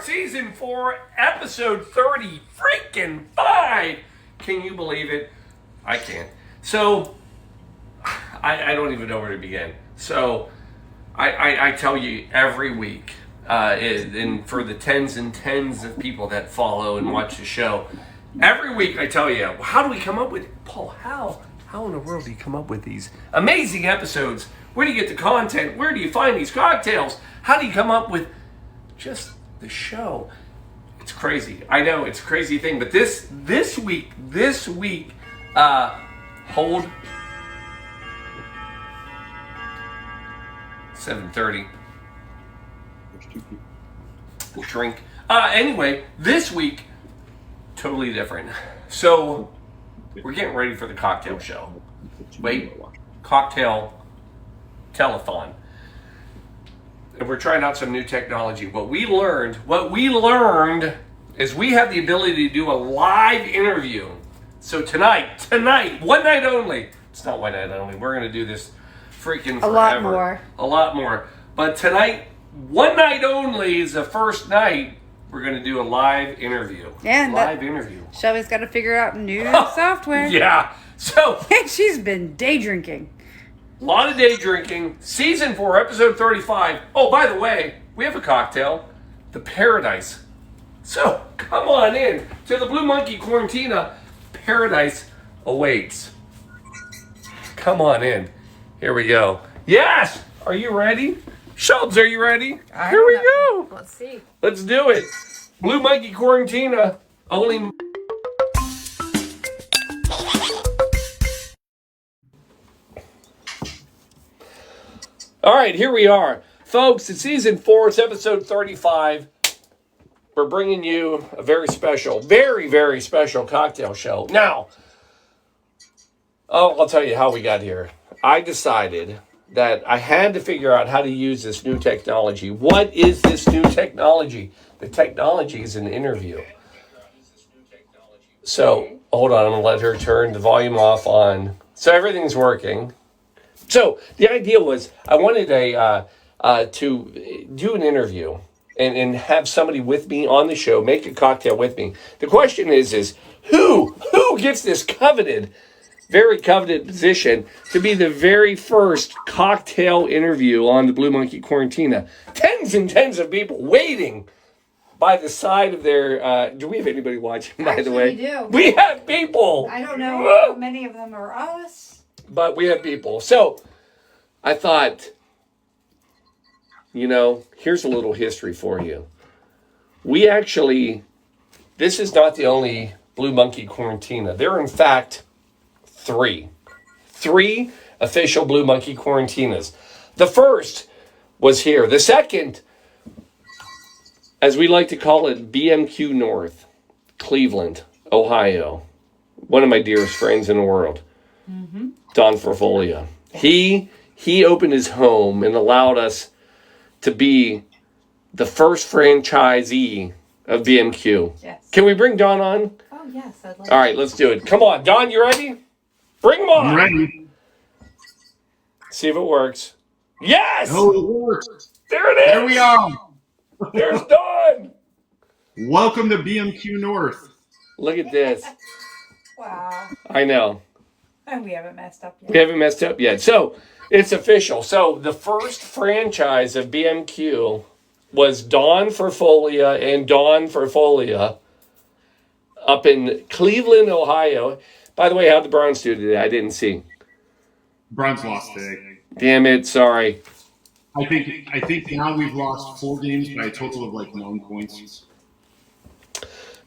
Season 4, Episode 30, freaking 5. Can you believe it? I can't. So, I don't even know where to begin. So, I tell you every week, and for the tens and tens of people that follow and watch the show, every week I tell you, how do we come up with, Paul, how in the world do you come up with these amazing episodes? Where do you get the content? Where do you find these cocktails? How do you come up with just the show? It's crazy. I know, it's a crazy thing. But this week, hold 7:30. We'll shrink. Anyway, this week, totally different. So, we're getting ready for the cocktail show. Wait, cocktail telethon. And we're trying out some new technology. What we learned is we have the ability to do a live interview. So tonight, one night only. It's not one night only. We're going to do this freaking forever. A lot more. But tonight, one night only is the first night we're going to do a live interview. Yeah, interview. Shelby's got to figure out new software. Yeah. So she's been day drinking. A lot of day drinking. Season 4, Episode 35. Oh, by the way, we have a cocktail. The Paradise. So, come on in to the Blue Monkey Quarantina. Paradise awaits. Come on in. Here we go. Yes! Are you ready? Schultz, are you ready? Here we go. Let's see. Let's do it. Blue Monkey Quarantina. Only... All right, here we are. Folks, it's Season 4. It's Episode 35. We're bringing you a very special, very, very special cocktail show. Now, I'll tell you how we got here. I decided that I had to figure out how to use this new technology. What is this new technology? The technology is an interview. So, hold on. I'm going to let her turn the volume off on. So, everything's working. So, the idea was I wanted to do an interview and have somebody with me on the show, make a cocktail with me. The question is who gets this very coveted position to be the very first cocktail interview on the Blue Monkey Quarantina? Tens and tens of people waiting by the side of their... do we have anybody watching, by the way? We do. We have people. I don't know how many of them are us. But we have people. So I thought, here's a little history for you. We actually, this is not the only Blue Monkey Quarantina. There are, in fact, three official Blue Monkey Quarantinas. The first was here. The second, as we like to call it, BMQ North, Cleveland, Ohio. One of my dearest friends in the world. Mm-hmm. Don Forfolia. He opened his home and allowed us to be the first franchisee of BMQ. Yes. Can we bring Don on? Oh, yes. I'd like All right, let's do it. Come on, Don, you ready? Bring him on. I'm ready. See if it works. Yes! Oh, it works. There it is. There we are. There's Don. Welcome to BMQ North. Look at this. Wow. I know. And we haven't messed up yet. So, it's official. So, the first franchise of BMQ was Don Forfolia and Don Forfolia up in Cleveland, Ohio. By the way, how'd the Browns do today? I didn't see. Browns lost today. Damn it, sorry. I think now we've lost 4 games by a total of 9 points.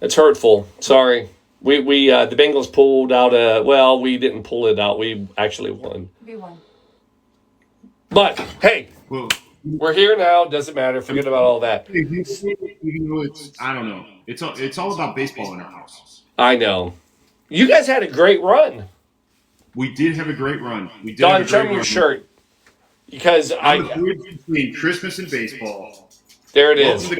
It's hurtful. Sorry. We the Bengals pulled out we didn't pull it out. We actually won. We won. But, hey, we're here now. Doesn't matter. Forget about all that. I don't know. It's all about baseball in our house. I know. You guys had a great run. We did have a great run. Don, show me your shirt. Because between Christmas and baseball. There it is.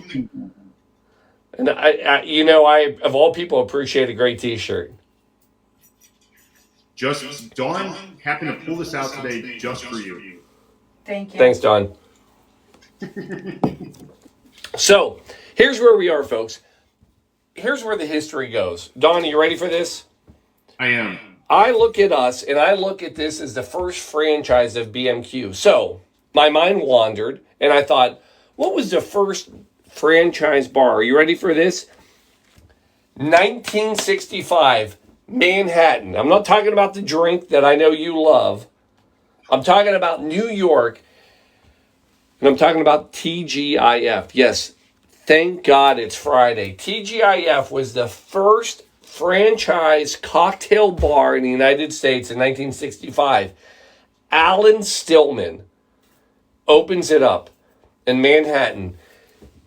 And I of all people appreciate a great T-shirt. Just Dawn happened to pull this out today just for you. Thank you. Thanks, Don. So Here's where we are, folks. Here's where the history goes. Don, are you ready for this? I am. I look at us, and I look at this as the first franchise of BMQ. So my mind wandered, and I thought, what was the first franchise bar? Are you ready for this? 1965, Manhattan. I'm not talking about the drink that I know you love. I'm talking about New York, and I'm talking about TGIF. Yes, thank God it's Friday. TGIF was the first franchise cocktail bar in the United States in 1965. Alan Stillman opens it up in Manhattan.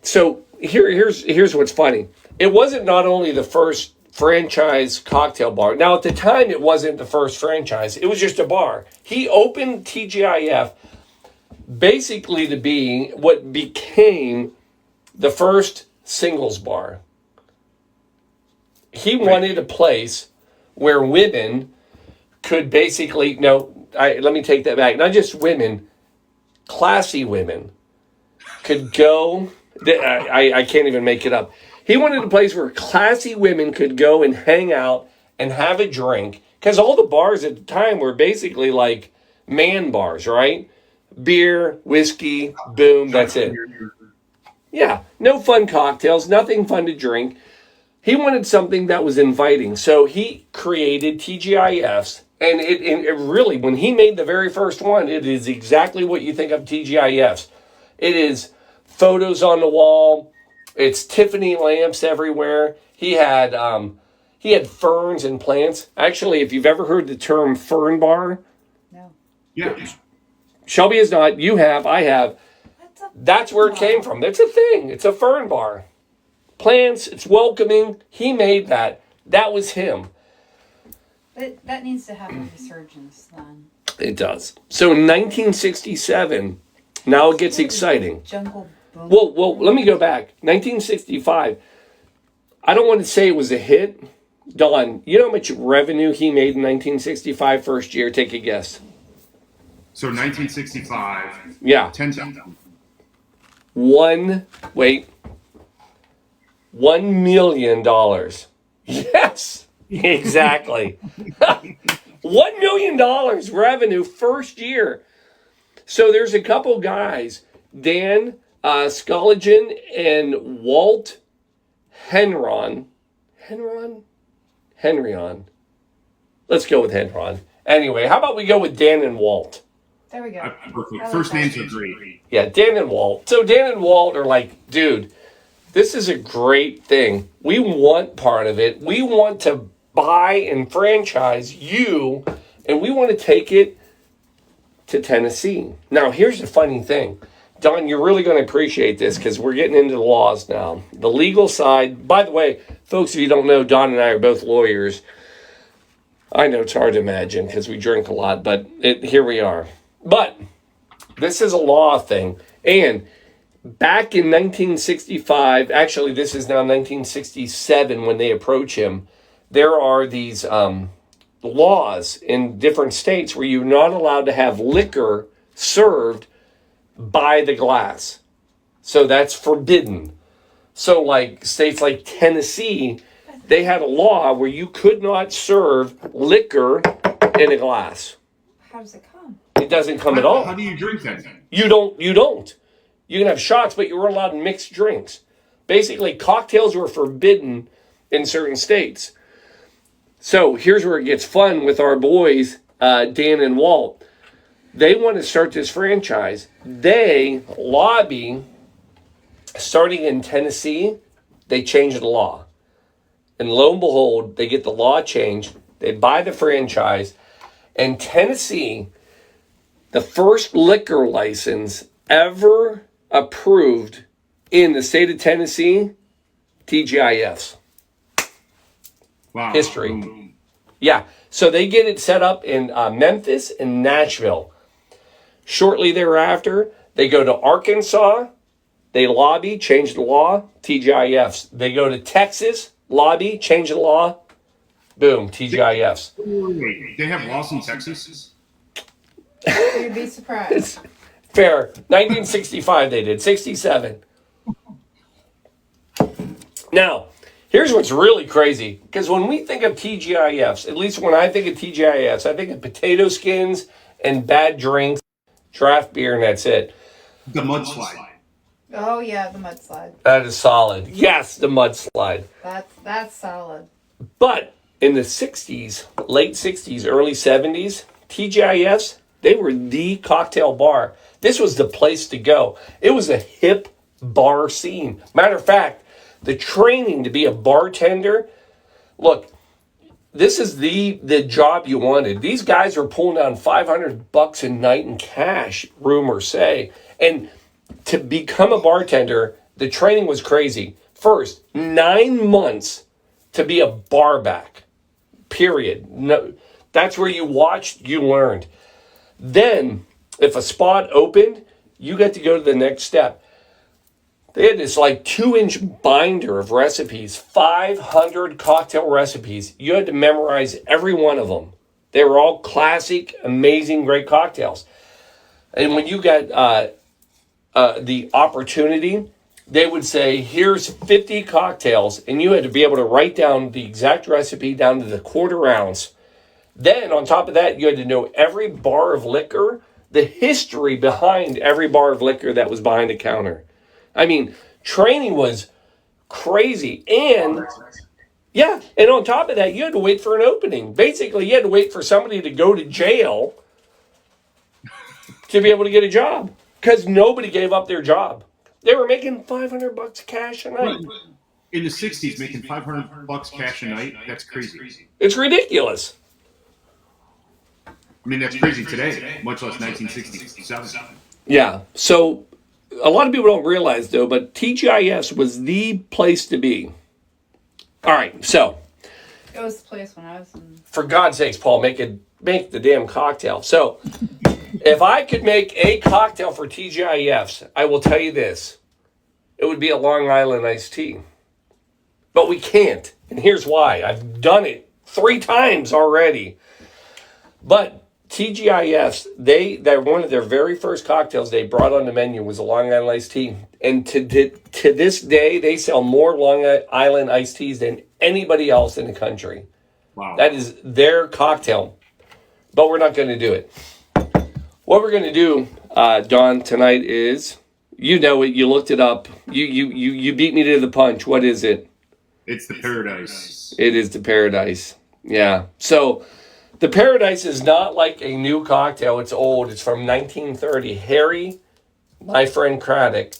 So here's what's funny. It wasn't not only the first franchise cocktail bar. Now, at the time, it wasn't the first franchise. It was just a bar. He opened TGIF basically to be what became the first singles bar. He wanted a place where women could basically, let me take that back. Not just women, classy women could go. I can't even make it up. He wanted a place where classy women could go and hang out and have a drink. Because all the bars at the time were basically like man bars, right? Beer, whiskey, boom, that's it. Yeah, no fun cocktails, nothing fun to drink. He wanted something that was inviting. So he created TGIFs. And it really, when he made the very first one, it is exactly what you think of TGIFs. It is photos on the wall. It's Tiffany lamps everywhere. He had ferns and plants. Actually, if you've ever heard the term fern bar. No. Yeah. Shelby has not. You have. I have. That's where it came from. It's a thing. It's a fern bar. Plants. It's welcoming. He made that. That was him. That needs to have a resurgence then. It does. So in 1967, now it gets exciting. Jungle Boom. Well, let me go back. 1965. I don't want to say it was a hit. Don, you know how much revenue he made in 1965 first year? Take a guess. So 1965. Yeah. 10,000. $1 million. Yes, exactly. $1 million revenue first year. So there's a couple guys, Dan Sculligan and Walt Henron. Henryon. Let's go with Henron. Anyway, how about we go with Dan and Walt? There we go. Perfect. First names are great. Yeah, Dan and Walt. So Dan and Walt are like, dude, this is a great thing. We want part of it. We want to buy and franchise you, and we want to take it to Tennessee. Now, here's the funny thing. Don, you're really going to appreciate this because we're getting into the laws now. The legal side, by the way, folks, if you don't know, Don and I are both lawyers. I know it's hard to imagine because we drink a lot, but here we are. But this is a law thing. And back in 1965, actually this is now 1967 when they approach him, there are these laws in different states where you're not allowed to have liquor served by the glass. So that's forbidden. So like states like Tennessee, they had a law where you could not serve liquor in a glass. How does it come? It doesn't come at all. How do you drink that? You don't. You can have shots, but you were allowed mixed drinks. Basically, cocktails were forbidden in certain states. So here's where it gets fun with our boys, Dan and Walt. They want to start this franchise. They lobby, starting in Tennessee, they change the law. And lo and behold, they get the law changed. They buy the franchise. And Tennessee, the first liquor license ever approved in the state of Tennessee, TGIFs. Wow. History. Yeah. So they get it set up in Memphis and Nashville. Shortly thereafter, they go to Arkansas. They lobby, change the law, TGIFs. They go to Texas, lobby, change the law, boom, TGIFs. Wait, they have laws in Texas? You'd be surprised. Fair. 1965 they did. 67. Now, here's what's really crazy. Because when we think of TGIFs, at least when I think of TGIFs, I think of potato skins and bad drinks, draft beer, and that's it. The mudslide. Oh yeah, the mudslide. That is solid. Yes, the mudslide. That's solid. But in the 60s, late 60s, early 70s, TGIFs, they were the cocktail bar. This was the place to go. It was a hip bar scene. Matter of fact, the training to be a bartender, look, this is the job you wanted. These guys are pulling down $500 a night in cash, rumors say. And to become a bartender, the training was crazy. First, 9 months to be a barback, period. No, that's where you watched, you learned. Then, if a spot opened, you got to go to the next step. They had this like 2-inch binder of recipes, 500 cocktail recipes. You had to memorize every one of them. They were all classic, amazing, great cocktails. And when you got the opportunity, they would say, here's 50 cocktails, and you had to be able to write down the exact recipe down to the quarter ounce. Then, on top of that, you had to know every bar of liquor, the history behind every bar of liquor that was behind the counter. I mean, training was crazy. And, yeah, and on top of that, you had to wait for an opening. Basically, you had to wait for somebody to go to jail to be able to get a job. Because nobody gave up their job. They were making $500 cash a night. In the 60s, making $500 cash a night, that's crazy. It's ridiculous. I mean, that's crazy today, much less 1967. Yeah, so a lot of people don't realize, though, but TGIF was the place to be. All right, so. It was the place when I was in... For God's sakes, Paul, make the damn cocktail. So, if I could make a cocktail for TGIFs, I will tell you this. It would be a Long Island iced tea. But we can't. And here's why. I've done it 3 times already. But TGIFs, they're one of their very first cocktails they brought on the menu was a Long Island iced tea. And to this day, they sell more Long Island iced teas than anybody else in the country. Wow. That is their cocktail. But we're not going to do it. What we're going to do, Don, tonight is, you know it, you looked it up. You beat me to the punch. What is it? It's the Paradise. It is the Paradise. Yeah. So the Paradise is not like a new cocktail. It's old. It's from 1930. Harry, my friend Craddock,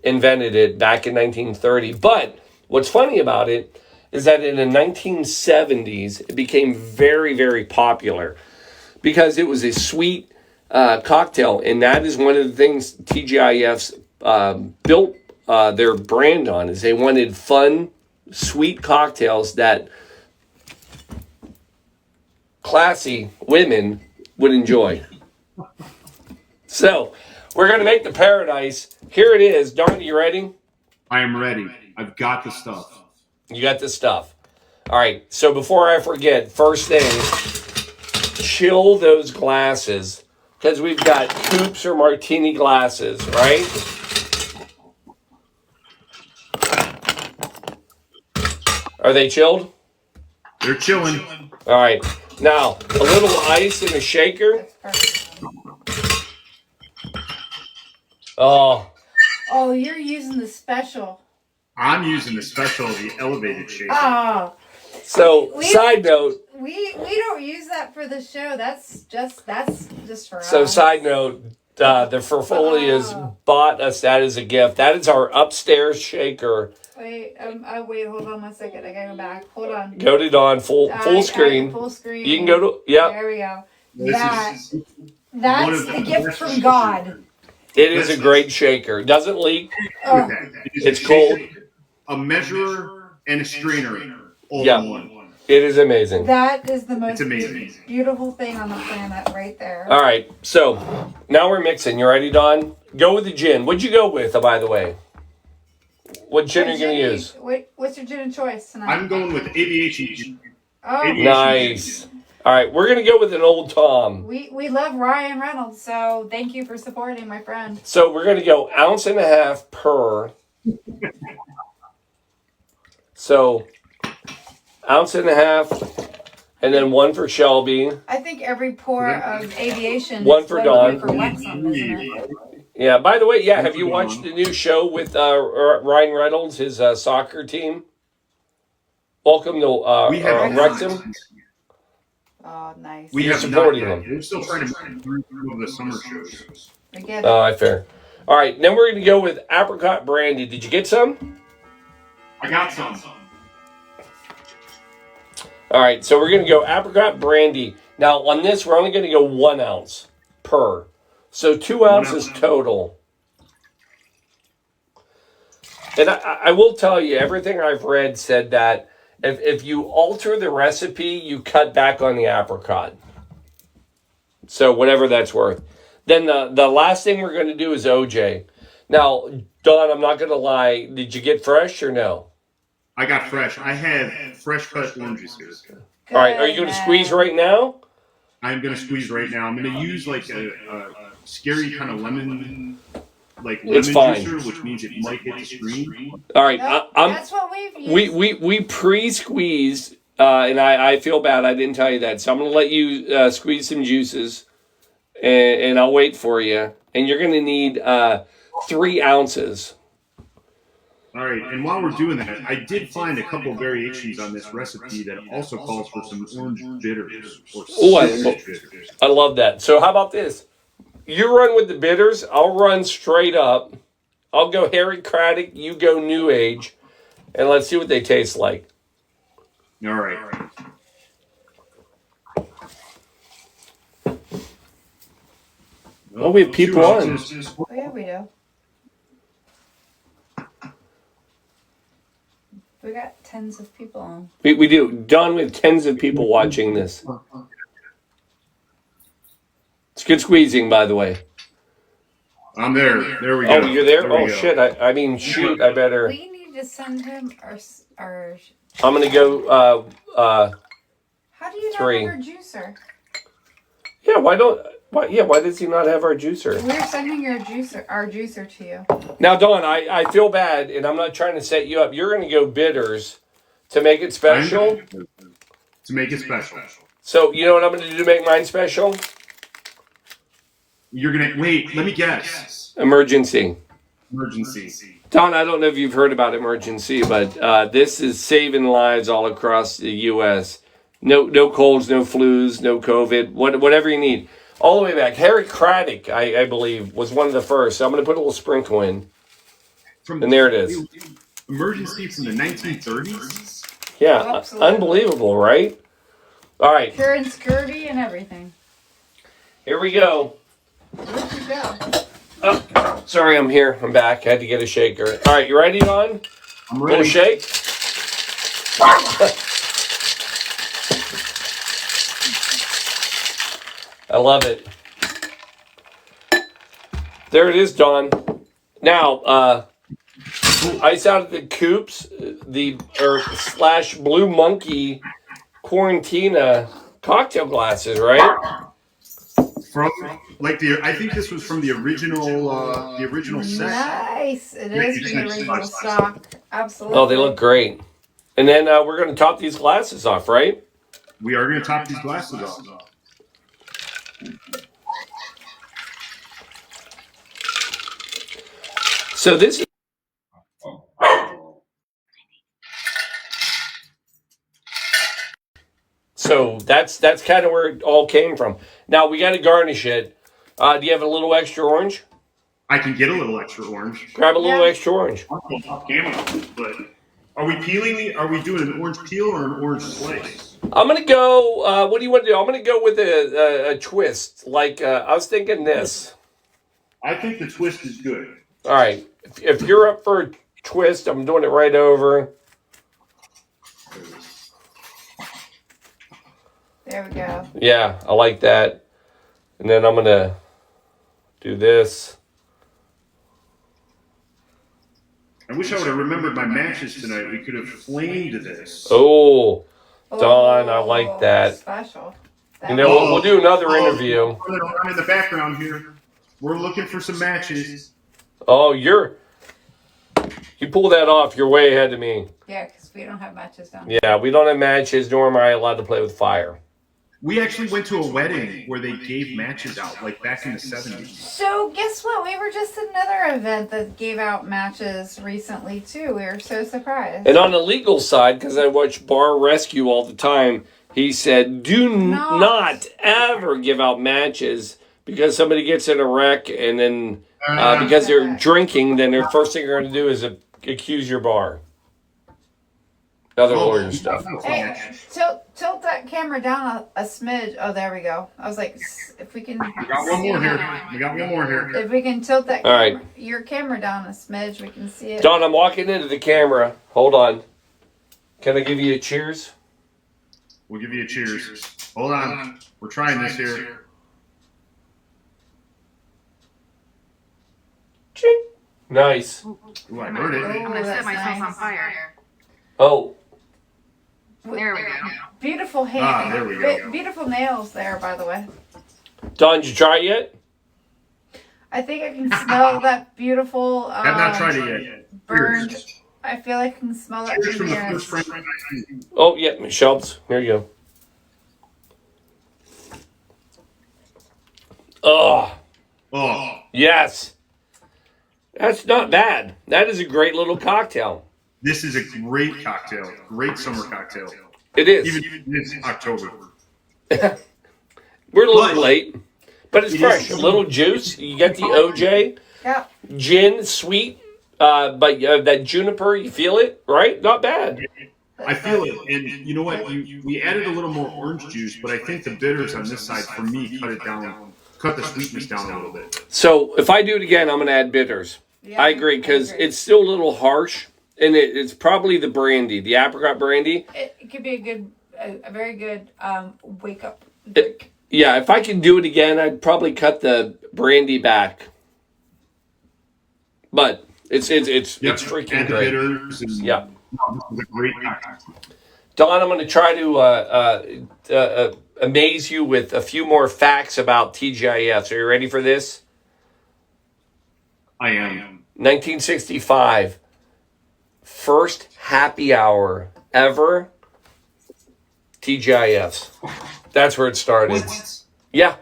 invented it back in 1930. But what's funny about it is that in the 1970s, it became very, very popular because it was a sweet cocktail. And that is one of the things TGIFs built their brand on, is they wanted fun, sweet cocktails that classy women would enjoy. So, we're going to make the Paradise. Here it is. Don, you ready? I am ready. I've got the stuff. You got the stuff. All right. So, before I forget, first thing, chill those glasses, because we've got coupes or martini glasses, right? Are they chilled? They're chilling. All right. Now, a little ice in a shaker. Oh. Oh, you're using the special. I'm using the special, the elevated shaker. Oh. So, side note. We don't use that for the show. That's just for us. So, side note, the Ferfolias bought us that as a gift. That is our upstairs shaker. Wait, hold on 1 second. I gotta go back. Hold on. Go to Dawn, full screen. Full screen. You can go to, yeah. There we go. That's the gift from God. It is a great shaker. Doesn't leak. Oh. It's cold. A measurer and a strainer all Yeah. in one. It is amazing. That is the most amazing. beautiful thing on the planet right there. All right, so now we're mixing. You ready, Dawn? Go with the gin. What'd you go with, by the way? What gin are you going to use? What's your gin of choice tonight? I'm going with aviation. Oh, Nice. All right, we're going to go with an Old Tom. We love Ryan Reynolds, so thank you for supporting my friend. So we're going to go 1.5 ounces per. So, ounce and a half, and then one for Shelby. I think every pour of aviation One is for what Dawn. we for Wexham, isn't it? Yeah, by the way, have you watched the new show with Ryan Reynolds, his soccer team? Welcome to Wrexham. Oh, nice. We You're have supporting not yet. them. We're still trying to make through the summer shows. I get it. Oh, fair. All right, then we're going to go with Apricot Brandy. Did you get some? I got some. All right, so we're going to go Apricot Brandy. Now, on this, we're only going to go 1 ounce per. So 2 ounces total. And I will tell you, everything I've read said that if you alter the recipe, you cut back on the apricot. So whatever that's worth. Then the last thing we're going to do is OJ. Now, Don, I'm not going to lie. Did you get fresh or no? I got fresh. I have fresh cut oranges here. All right, are you going to squeeze right now? I'm going to squeeze right now. I'm going to use like a scary kind of lemon, It's fine. juicer, which means it might hit the screen. All right, Nope, that's what we've used. we pre-squeezed, and I feel bad I didn't tell you that. So I'm going to let you squeeze some juices, and I'll wait for you. And you're going to need 3 ounces. All right, and while we're doing that, I did find a couple variations on this recipe that also calls for some orange bitters. I love that. So how about this? You run with the bitters. I'll run straight up. I'll go Harry Craddock. You go New Age. And let's see what they taste like. All right. Oh, we have people on. Oh, yeah, we do. We got tens of people on. We do. Don, with tens of people watching this. It's good squeezing, by the way. I'm there. There we go. Oh, you're there? There we Oh, go. shit. I mean, shoot. I better. We need to send him our I'm going to go. how do you not 3. have our juicer? Yeah, why does he not have our juicer? We're sending our juicer to you. Now, Don, I feel bad, and I'm not trying to set you up. You're going to go bitters to make it special. To make it special. So, you know what I'm going to do to make mine special? You're going to... Wait, let me guess. Emergency. Emergency. Don, I don't know if you've heard about emergency, but this is saving lives all across the U.S. No colds, no flus, no COVID, whatever you need. All the way back. Harry Craddock, I believe, was one of the first. So I'm going to put a little sprinkle in. And there it is. Emergency from the 1930s? Yeah, Absolutely. unbelievable, right? All right, Curing scurvy and everything. here we go. Where'd you go? Oh, sorry, I'm here. I'm back. I had to get a shaker. All right, you ready, Don? I'm Little ready. shake? I love it. There it is, Don. Now, ice out of the coops, slash Blue Monkey Quarantina cocktail glasses, right? From I think this was from the original set. Nice. It is from the original stock. Absolutely. Oh, they look great. And then we're going to top these glasses off, right? We are going to top these glasses off. So this is... So that's kind of where it all came from. Now we got to garnish it. Do you have a little extra orange? I can get a little extra orange. Grab a little extra orange. But are we peeling? Are we doing an orange peel or an orange slice? I'm gonna go. What do you want to do? I'm gonna go with a twist. Like I was thinking this. I think the twist is good. All right. If you're up for a twist, I'm doing it right over. There we go. Yeah, I like that. And then I'm gonna do this. I wish I would have remembered my matches tonight. We could have flamed this. Oh, Don, I like that. Special. You know, we'll do another interview. In the background here, we're looking for some matches. Oh, you pull that off. You're way ahead of me. Yeah, because We don't have matches down here. Yeah, we don't have matches, nor am I allowed to play with fire. We actually went to a wedding where they gave matches out, like back in the 70s. So guess what? We were just at another event that gave out matches recently too. We were so surprised. And on the legal side, because I watch Bar Rescue all the time, he said, do not ever give out matches because somebody gets in a wreck and then because they're drinking, then the first thing they're going to do is accuse your bar. Other lawyer stuff. Hey, tilt that camera down a smidge. Oh, there we go. I was like, if we can. We got one more here. If we can tilt that All right. your camera down a smidge, we can see it. Don, I'm walking into the camera. Hold on. Can I give you a cheers? We'll give you a cheers. Hold on. We're trying this here. Ching. Nice. Ooh, I heard it. Oh, I'm gonna set that's myself nice. on fire. Oh, There we go. Beautiful hand. there we go. Beautiful nails there, by the way. Don, did you try it yet? I think I can smell that beautiful. I've not tried it yet. Burned. Cheers. I feel like I can smell that Cheers from from the here. first friend. Oh, yeah, Michelle's. Here you go. Oh, Oh, yes. That's not bad. That is a great little cocktail. this is a great cocktail. Great summer cocktail. It is. Even this October. We're a little But- late, but it's It fresh. is- A little juice. You get the OJ, Yeah. gin, sweet, but that juniper, you feel it, right? Not bad. I feel it, and you know what? We added a little more orange juice, but I think the bitters on this side, for me, cut the sweetness down a little bit. So if I do it again, I'm going to add bitters. Yeah, I agree because it's still a little harsh, and it's probably the brandy, the apricot brandy. It could be a very good wake up It- drink. Yeah, if I can do it again, I'd probably cut the brandy back. But it's freaking Add the great. bitters. And, Yeah. no, this is a great cocktail. Don, I'm going to try to amaze you with a few more facts about TGIF. Are you ready for this? I am. 1965, first happy hour ever. TGIFs. That's where it started. Yeah.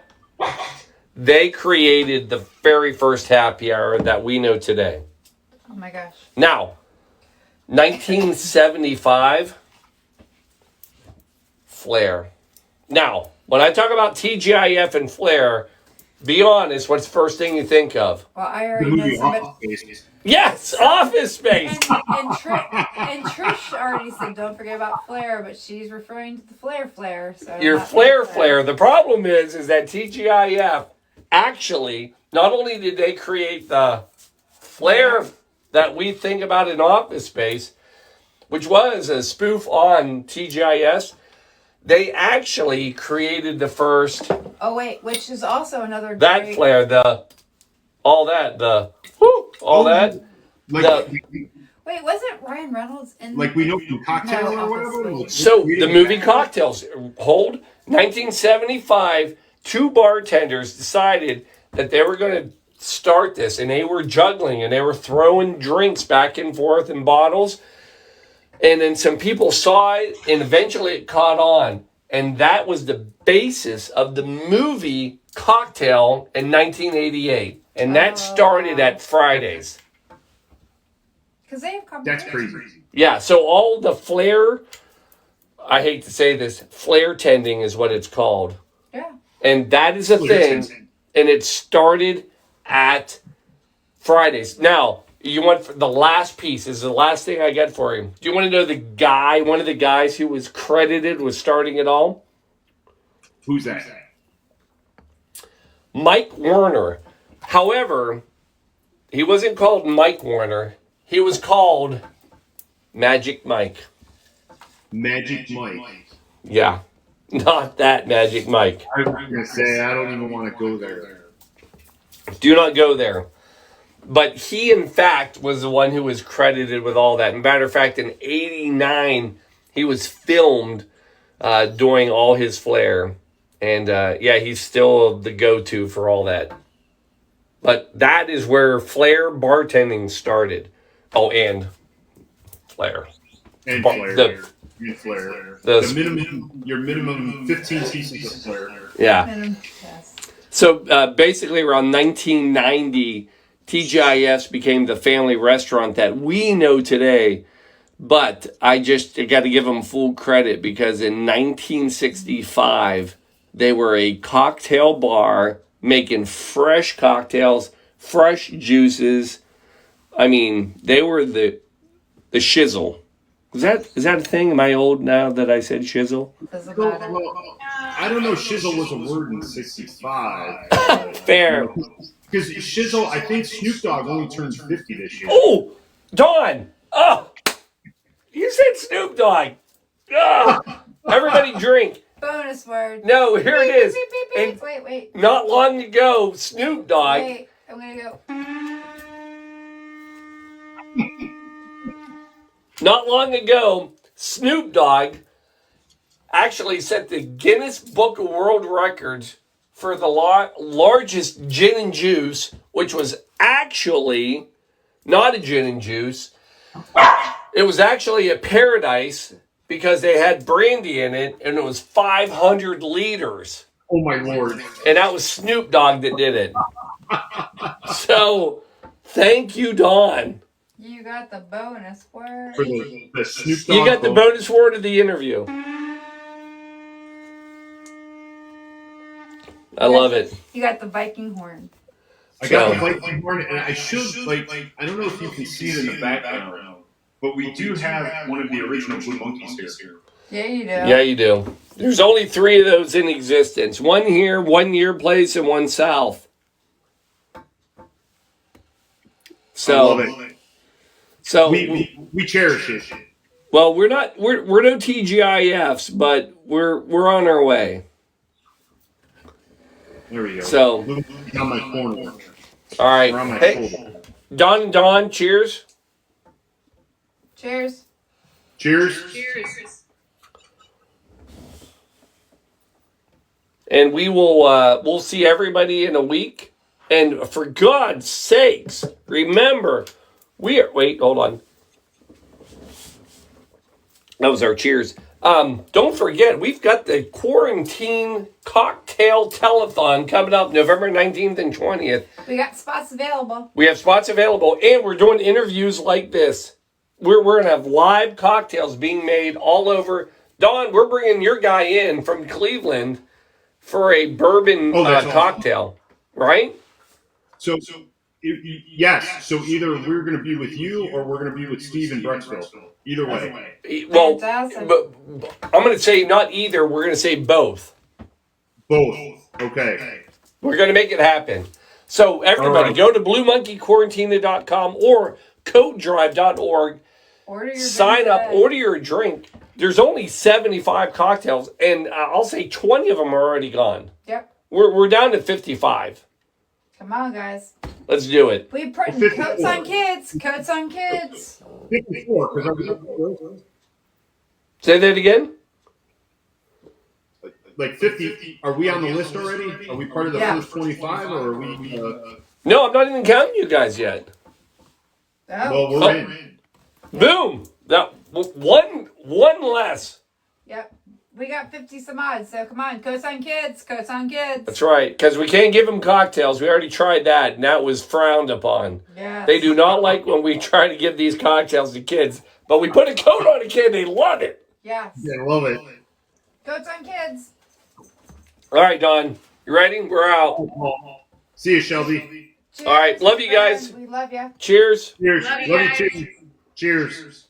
They created the very first happy hour that we know today. Oh my gosh. Now, 1975, Flair. Now, when I talk about TGIF and Flair, be honest, what's the first thing you think of? Well, I The already know movie somebody. Office Space. Yes, Office Space. And Trish already said don't forget about Flair, but she's referring to the Flair. So Your not Flair. The problem is that TGIF actually, not only did they create the Flair that we think about in Office Space, which was a spoof on TGIS, they actually created the first, Oh wait, which is also another that great- Flair, all that. Like, Wait, wasn't Ryan Reynolds in? like we know from Cocktail No, or whatever. Office like, So we- the movie Cocktails, hold, 1975, two bartenders decided that they were going to start this, and they were juggling, and they were throwing drinks back and forth in bottles, and then some people saw it, and eventually it caught on, and that was the basis of the movie Cocktail in 1988, and that started at Fridays. Because they have That's competition. crazy. Yeah, so all the Flair, I hate to say this, Flair tending is what it's called. Yeah. And that is a thing, and it started at Fridays. Now, you want the last piece, this is the last thing I get for you. Do you want to know the guy, one of the guys who was credited with starting it all? Who's that? Mike Warner. However, he wasn't called Mike Warner. He was called Magic Mike. Magic Mike. Yeah, not that Magic Mike. I was going to say, I don't even want to go there. Do not go there. But he, in fact, was the one who was credited with all that. Matter of fact, in '89, he was filmed doing all his Flair. And, yeah, he's still the go-to for all that. But that is where Flair bartending started. Oh, and Flair. And Bar- Flair. the- And Flair. the- The minimum, your minimum 15 pieces of Flair. Yeah. Yes. So basically, around 1990, TGIF became the family restaurant that we know today. But I got to give them full credit because in 1965, they were a cocktail bar making fresh cocktails, fresh juices. I mean, they were the shizzle. Is that a thing? Am I old now that I said shizzle? Doesn't Well, matter. I don't know. Shizzle was a word in '65. Fair. Because Shizzle, I think Snoop Dogg only turns 50 this year. Oh, Dawn. Oh, you said Snoop Dogg. Oh, everybody drink. Bonus word. No, here it is. Beep, beep, beep, And beep. Wait. not long ago, Snoop Dogg. Wait. I'm gonna go. Not long ago, Snoop Dogg actually set the Guinness Book of World Records for the largest gin and juice, which was actually not a gin and juice. It was actually a paradise because they had brandy in it, and it was 500 liters. Oh, my Lord. And that was Snoop Dogg that did it. So, thank you, Dawn. You got the bonus word. For the Snoop Dogg. You got the bonus word of the interview. I love it. You got the Viking horn. I got So- the Viking horn, and I should, I don't know if you can see it in the background, but we do have one of the original Blue Monkeys here. Yeah, you do. Yeah, you do. There's only 3 of those in existence. One here, one near place, and one south. I So, love it. so We cherish it. well, we're no TGIFs, but we're on our way. There we go. So- Blue Monkey on my corner. All right. Or on my Hey, shoulder. Don and Don, cheers. Cheers. Cheers. Cheers. And we'll see everybody in a week. And for God's sakes, remember, wait, hold on. That was our cheers. Don't forget, we've got the quarantine cocktail telethon coming up November 19th and 20th. We got spots available. We have spots available, and we're doing interviews like this. We're going to have live cocktails being made all over. Don, we're bringing your guy in from Cleveland for a bourbon That's cocktail, right? So, yes. So either we're going to be with you or we're going to be with Steve in Brecksville. Either way. Well, Fantastic. but I'm going to say not either. We're going to say both. Both. Okay. We're going to make it happen. So everybody, All right. go to BlueMonkeyQuarantina.com or CodeDrive.org. Order your Sign drink up, today. order your drink. There's only 75 cocktails, and I'll say 20 of them are already gone. Yep. We're down to 55. Come on, guys. Let's do it. We put 54. coats on kids. Coats on kids. 54, because I was Say that again. like 50. Are we on the list already? Are we part of the Yeah. first 25, or are we? No, I'm not even counting you guys yet. Oh. Well, we're in. Boom. That one less. Yep. We got 50 some odds, so come on. Coats on kids. Coats on kids. That's right, because we can't give them cocktails. We already tried that, and that was frowned upon. Yes. They do not like when we try to give these cocktails to kids, but we put a coat on a kid, they love it. Yes. Yeah, I love it. Coats on kids. All right, Don, you ready? We're out. See you, Shelby. Cheers, All right, love you friends. guys. We love you. Cheers. Cheers. Love you Love you guys. too. Cheers.